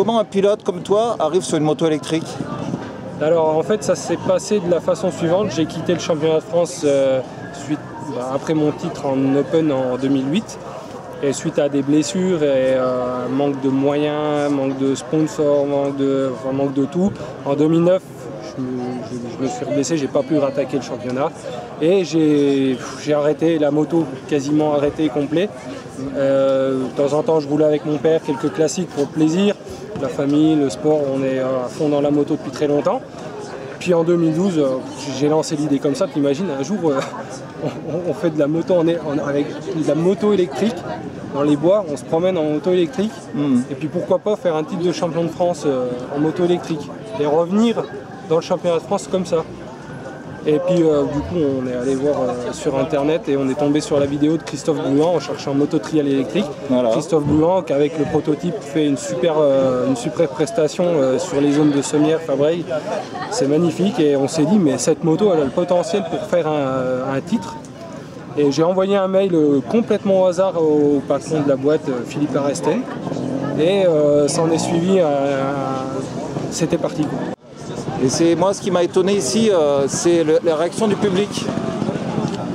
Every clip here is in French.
comment un pilote comme toi arrive sur une moto électrique? Alors en fait ça s'est passé de la façon suivante. J'ai quitté le championnat de France après mon titre en Open en 2008. Et suite à des blessures et manque de moyens, manque de sponsors, manque de tout, en 2009 je me suis reblessé, j'ai pas pu rattaquer le championnat et j'ai arrêté la moto, quasiment arrêté complet. De temps en temps je roulais avec mon père, quelques classiques pour le plaisir, la famille, le sport, on est à fond dans la moto depuis très longtemps. Puis en 2012 j'ai lancé l'idée comme ça, t'imagines un jour on fait de la moto avec de la moto électrique dans les bois, on se promène en moto électrique et puis pourquoi pas faire un titre de champion de France en moto électrique et revenir dans le championnat de France comme ça. Et puis du coup on est allé voir sur internet et on est tombé sur la vidéo de Christophe Boulan en cherchant moto trial électrique. Voilà. Christophe Boulan qui avec le prototype fait une super prestation sur les zones de Sommières, Fabrègues. C'est magnifique et on s'est dit mais cette moto elle a le potentiel pour faire un titre. Et j'ai envoyé un mail complètement au hasard au patron de la boîte, Philippe Aresten. Et ça en est suivi, c'était parti quoi. Et c'est moi ce qui m'a étonné ici, c'est la réaction du public.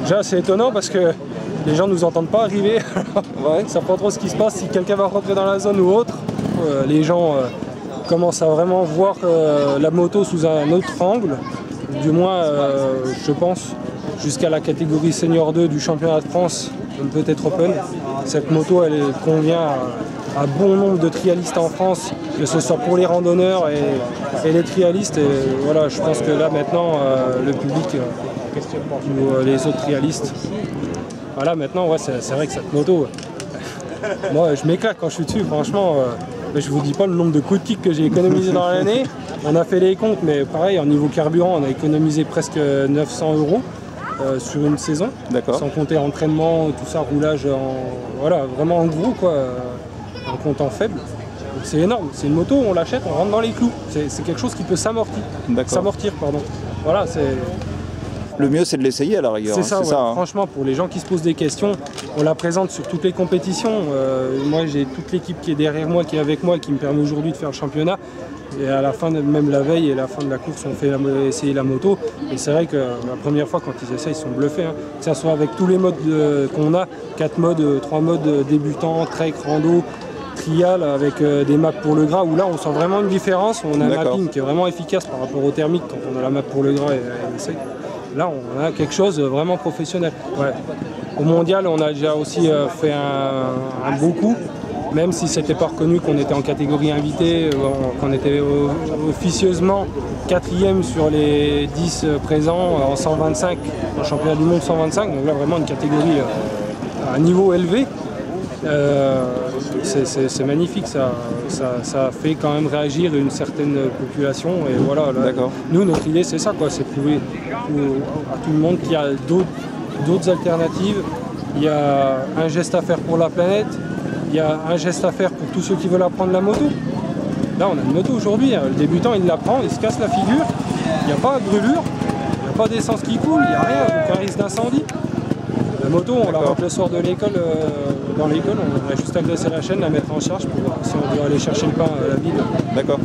Déjà c'est étonnant parce que les gens ne nous entendent pas arriver. Ouais. Ça pas trop ce qui se passe si quelqu'un va rentrer dans la zone ou autre. Les gens commencent à vraiment voir la moto sous un autre angle. Du moins je pense jusqu'à la catégorie Senior 2 du championnat de France, peut-être Open. Cette moto elle convient à bon nombre de trialistes en France, que ce soit pour les randonneurs et les trialistes. Et voilà, je pense que là maintenant, le public ou les autres trialistes, voilà, maintenant, ouais, c'est vrai que cette moto, moi je m'éclate quand je suis dessus, franchement. Je vous dis pas le nombre de coups de kick que j'ai économisé dans l'année. On a fait les comptes, mais pareil, en niveau carburant, on a économisé presque 900 € sur une saison, sans compter entraînement, tout ça, roulage, voilà, vraiment en gros quoi. En comptant faible. C'est énorme, c'est une moto, on l'achète, on rentre dans les clous. C'est quelque chose qui peut s'amortir. Voilà, le mieux c'est de l'essayer à la rigueur. C'est ça, ouais. Franchement, pour les gens qui se posent des questions, on la présente sur toutes les compétitions. Moi j'ai toute l'équipe qui est derrière moi, qui est avec moi, qui me permet aujourd'hui de faire le championnat. Et à la fin, même la veille et la fin de la course, on fait essayer la moto. Et c'est vrai que la première fois quand ils essayent, ils sont bluffés. Hein. Que ce soit avec tous les modes qu'on a, 4 modes, 3 modes débutants, trek, rando, trial avec des maps pour le gras où là on sent vraiment une différence, on a un mapping qui est vraiment efficace par rapport au thermique quand on a la map pour le gras et l'essai. Là on a quelque chose de vraiment professionnel. Ouais. Au mondial on a déjà aussi fait un beau coup, même si c'était pas reconnu qu'on était en catégorie invitée, qu'on était officieusement 4e sur les 10 présents en 125, en championnat du monde 125, donc là vraiment une catégorie à un niveau élevé. C'est magnifique, ça fait quand même réagir une certaine population et voilà. Là, nous notre idée c'est ça quoi, c'est prouver à tout le monde qu'il y a d'autres alternatives, il y a un geste à faire pour la planète, il y a un geste à faire pour tous ceux qui veulent apprendre la moto. Là on a une moto aujourd'hui, le débutant il l'apprend, il se casse la figure, il n'y a pas de brûlure, il n'y a pas d'essence qui coule, il n'y a rien, aucun risque d'incendie. La moto, on la rentre le soir de l'école, dans l'école, on a juste à graisser la chaîne, la mettre en charge pour si on doit aller chercher le pain à la ville. D'accord.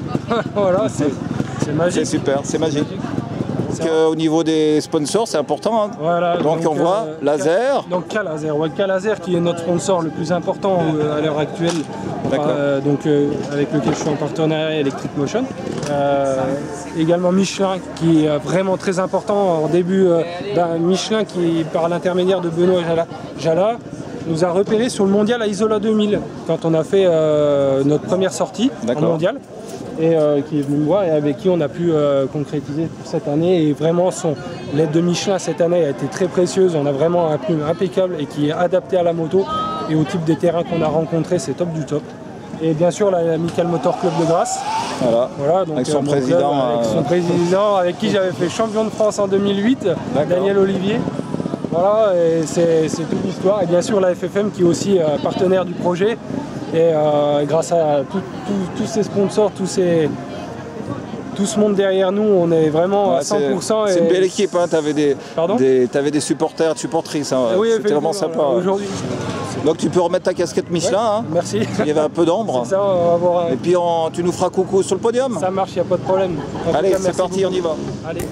Voilà, c'est magique. C'est super, c'est magique. Donc au niveau des sponsors, c'est important. Hein. Voilà, donc on voit Laser. Donc K-Laser qui est notre sponsor le plus important à l'heure actuelle. Avec lequel je suis en partenariat Electric Motion. Également Michelin qui est vraiment très important. En début, Michelin qui par l'intermédiaire de Benoît Jala nous a repéré sur le mondial à Isola 2000 quand on a fait notre première sortie en mondial. Et qui est venu me voir et avec qui on a pu concrétiser pour cette année. Et vraiment, l'aide de Michelin cette année a été très précieuse. On a vraiment un pneu impeccable et qui est adapté à la moto et au type des terrains qu'on a rencontrés, c'est top du top. Et bien sûr, l'Amical Motor Club de Grasse. Voilà donc, avec son président, avec qui j'avais fait champion de France en 2008, Daniel Olivier. Voilà, et c'est toute l'histoire. Et bien sûr, la FFM qui est aussi partenaire du projet. Et grâce à tous ces sponsors, tout ce monde derrière nous, on est vraiment à 100%. C'est une belle équipe, hein. T'avais des supporters, supportrices, hein. Oui, c'était vraiment sympa. Aujourd'hui, Donc tu peux remettre ta casquette Michelin, Ouais, hein. merci. Il y avait un peu d'ombre. C'est ça, on va voir. Et puis tu nous feras coucou sur le podium. Ça marche, il n'y a pas de problème. En tout Allez, cas, c'est merci parti, beaucoup. on y va. Allez.